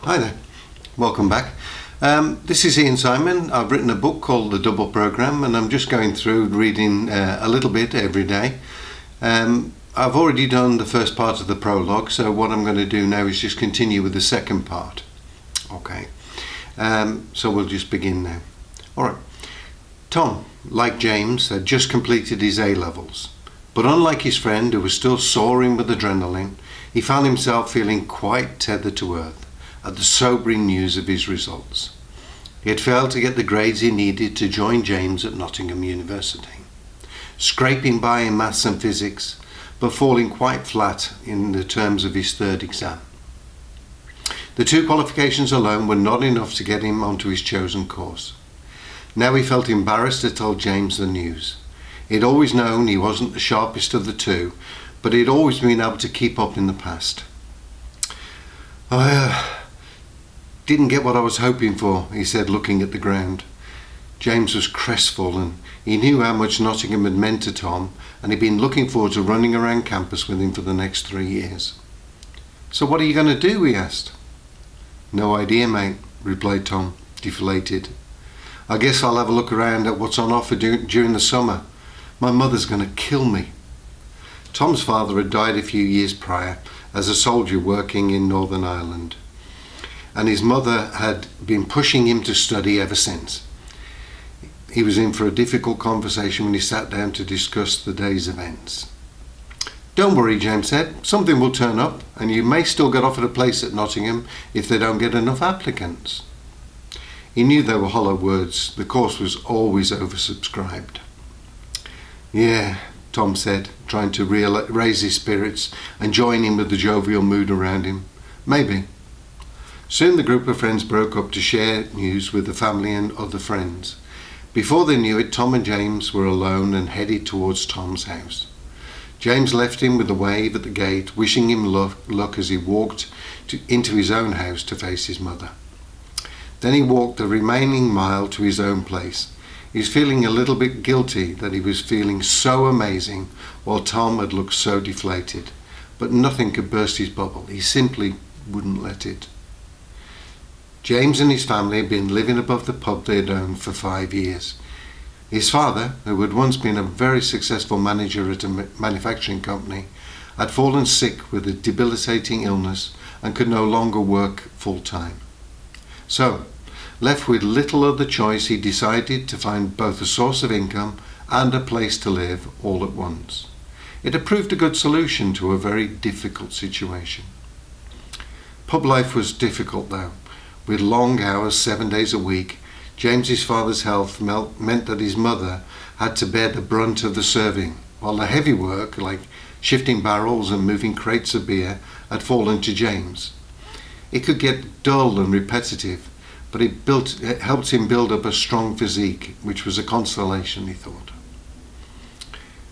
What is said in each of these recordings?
Hi there, welcome back. This is Ian Simon. I've written a book called The Double Programme, and I'm just going through reading a little bit every day. I've already done the first part of the prologue, so what I'm going to do now is just continue with the second part. Okay, so we'll just begin now. Alright, Tom, like James, had just completed his A-levels, but unlike his friend who was still soaring with adrenaline, he found himself feeling quite tethered to earth at the sobering news of his results. He had failed to get the grades he needed to join James at Nottingham University, scraping by in maths and physics, but falling quite flat in the terms of his third exam. The 2 qualifications alone were not enough to get him onto his chosen course. Now he felt embarrassed to tell James the news. He'd always known he wasn't the sharpest of the 2, but he'd always been able to keep up in the past. I didn't get what I was hoping for, he said, looking at the ground. James was crestfallen. He knew how much Nottingham had meant to Tom, and he'd been looking forward to running around campus with him for the next 3 years. So what are you going to do, he asked. No idea, mate, replied Tom, deflated. I guess I'll have a look around at what's on offer during the summer. My mother's going to kill me. Tom's father had died a few years prior as a soldier working in Northern Ireland, and his mother had been pushing him to study ever since. He was in for a difficult conversation when he sat down to discuss the day's events. Don't worry, James said, something will turn up and you may still get offered a place at Nottingham if they don't get enough applicants. He knew they were hollow words. The course was always oversubscribed. Yeah, Tom said, trying to raise his spirits and join in with the jovial mood around him. Maybe. Soon the group of friends broke up to share news with the family and other friends. Before they knew it, Tom and James were alone and headed towards Tom's house. James left him with a wave at the gate, wishing him luck as he walked into his own house to face his mother. Then he walked the remaining mile to his own place. He was feeling a little bit guilty that he was feeling so amazing while Tom had looked so deflated. But nothing could burst his bubble. He simply wouldn't let it. James and his family had been living above the pub they had owned for 5 years. His father, who had once been a very successful manager at a manufacturing company, had fallen sick with a debilitating illness and could no longer work full-time. So, left with little other choice, he decided to find both a source of income and a place to live all at once. It had proved a good solution to a very difficult situation. Pub life was difficult though. With long hours, 7 days a week, James's father's health meant that his mother had to bear the brunt of the serving, while the heavy work, like shifting barrels and moving crates of beer, had fallen to James. It could get dull and repetitive, but it helped him build up a strong physique, which was a consolation, he thought.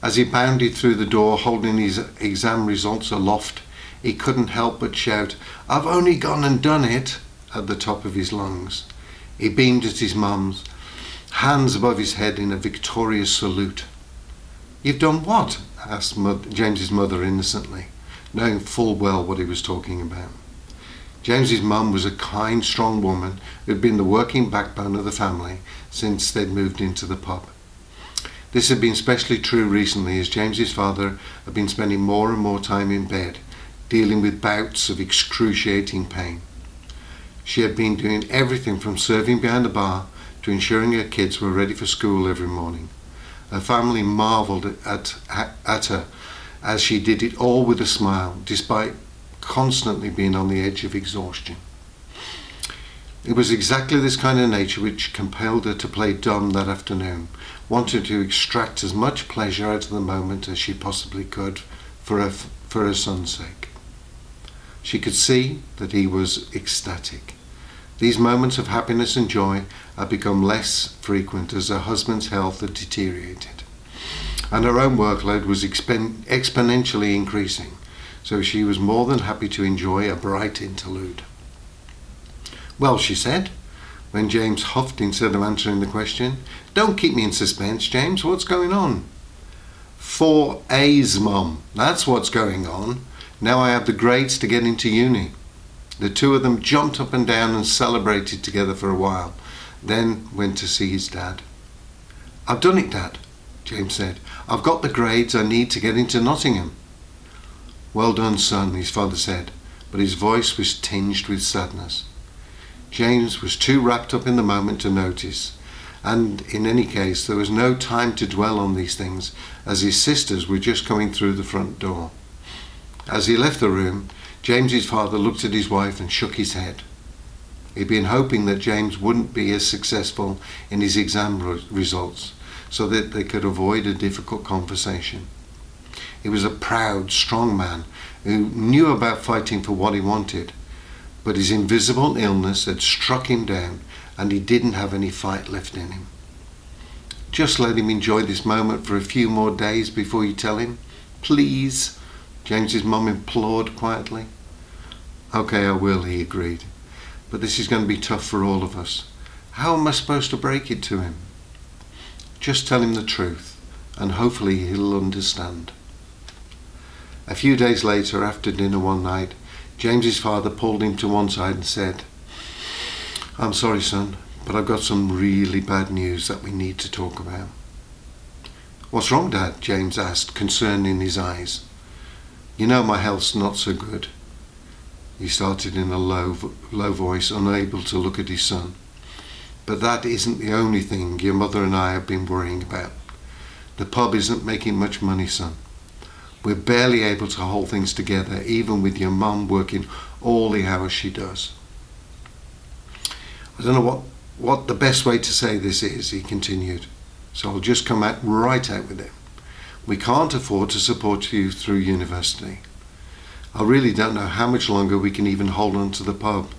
As he bounded through the door, holding his exam results aloft, he couldn't help but shout, "I've only gone and done it," at the top of his lungs. He beamed at his mum's, hands above his head in a victorious salute. "You've done what?" asked James's mother innocently, knowing full well what he was talking about. James's mum was a kind, strong woman who had been the working backbone of the family since they'd moved into the pub. This had been especially true recently as James's father had been spending more and more time in bed, dealing with bouts of excruciating pain. She had been doing everything from serving behind the bar to ensuring her kids were ready for school every morning. Her family marvelled at her as she did it all with a smile, despite constantly being on the edge of exhaustion. It was exactly this kind of nature which compelled her to play dumb that afternoon, wanting to extract as much pleasure out of the moment as she possibly could for her son's sake. She could see that he was ecstatic. These moments of happiness and joy had become less frequent as her husband's health had deteriorated, and her own workload was exponentially increasing, so she was more than happy to enjoy a bright interlude. "Well," she said, when James huffed instead of answering the question. "Don't keep me in suspense, James. What's going on?" 4 A's, Mum. That's what's going on. Now I have the grades to get into uni. The two of them jumped up and down and celebrated together for a while, then went to see his dad. "I've done it, Dad," James said. "I've got the grades I need to get into Nottingham." "Well done, son," his father said, but his voice was tinged with sadness. James was too wrapped up in the moment to notice, and in any case there was no time to dwell on these things, as his sisters were just coming through the front door. As he left the room, James's father looked at his wife and shook his head. He'd been hoping that James wouldn't be as successful in his exam results, so that they could avoid a difficult conversation. He was a proud, strong man who knew about fighting for what he wanted, but his invisible illness had struck him down and he didn't have any fight left in him. "Just let him enjoy this moment for a few more days before you tell him, please," James's mum implored quietly. "Okay, I will," he agreed. "But this is going to be tough for all of us. How am I supposed to break it to him?" "Just tell him the truth, and hopefully he'll understand." A few days later, after dinner one night, James's father pulled him to one side and said, "I'm sorry, son, but I've got some really bad news that we need to talk about." "What's wrong, Dad?" James asked, concern in his eyes. "You know my health's not so good," he started in a low voice, unable to look at his son. "But that isn't the only thing your mother and I have been worrying about. The pub isn't making much money, son. We're barely able to hold things together, even with your mum working all the hours she does." "I don't know what the best way to say this is," he continued, "so I'll just come right out with it. We can't afford to support you through university. I really don't know how much longer we can even hold on to the pub,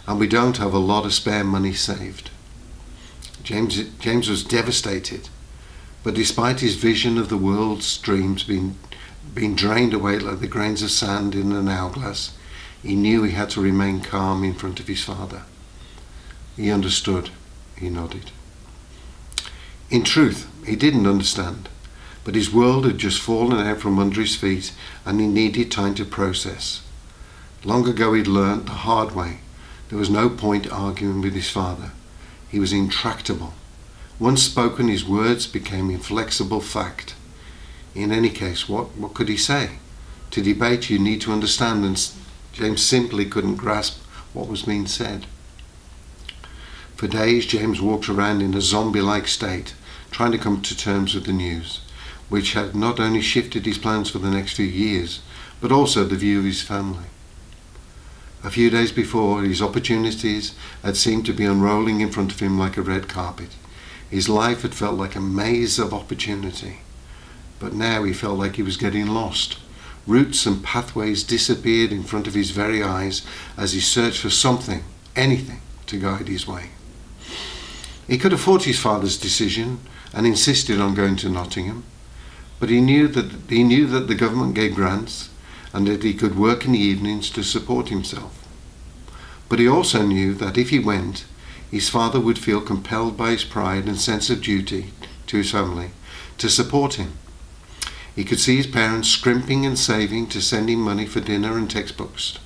and we don't have a lot of spare money saved." James was devastated, but despite his vision of the world's dreams being drained away like the grains of sand in an hourglass, he knew he had to remain calm in front of his father. He understood. He nodded. In truth, he didn't understand, but his world had just fallen out from under his feet and he needed time to process. Long ago he'd learnt the hard way. There was no point arguing with his father. He was intractable. Once spoken, his words became inflexible fact. In any case, what could he say? To debate, you need to understand, and James simply couldn't grasp what was being said. For days, James walked around in a zombie-like state, trying to come to terms with the news, which had not only shifted his plans for the next few years, but also the view of his family. A few days before, his opportunities had seemed to be unrolling in front of him like a red carpet. His life had felt like a maze of opportunity. But now he felt like he was getting lost. Routes and pathways disappeared in front of his very eyes as he searched for something, anything, to guide his way. He could have fought his father's decision and insisted on going to Nottingham, but he knew that the government gave grants and that he could work in the evenings to support himself. But he also knew that if he went, his father would feel compelled by his pride and sense of duty to his family to support him. He could see his parents scrimping and saving to send him money for dinner and textbooks.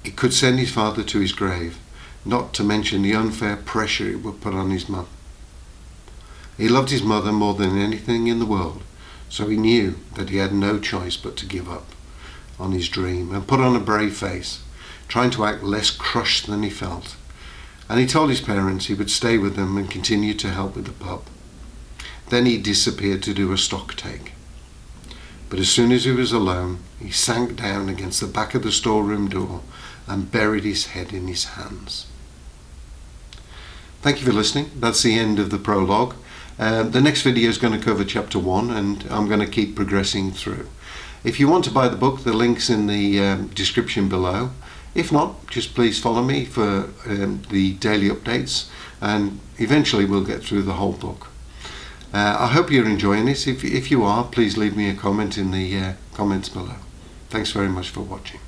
It could send his father to his grave, not to mention the unfair pressure it would put on his mum. He loved his mother more than anything in the world, so he knew that he had no choice but to give up on his dream and put on a brave face, trying to act less crushed than he felt. And he told his parents he would stay with them and continue to help with the pub. Then he disappeared to do a stock take. But as soon as he was alone, he sank down against the back of the storeroom door and buried his head in his hands. Thank you for listening. That's the end of the prologue. The next video is going to cover chapter 1, and I'm going to keep progressing through. If you want to buy the book, the link's in the description below. If not, just please follow me for the daily updates, and eventually we'll get through the whole book. I hope you're enjoying this. If you are, please leave me a comment in the comments below. Thanks very much for watching.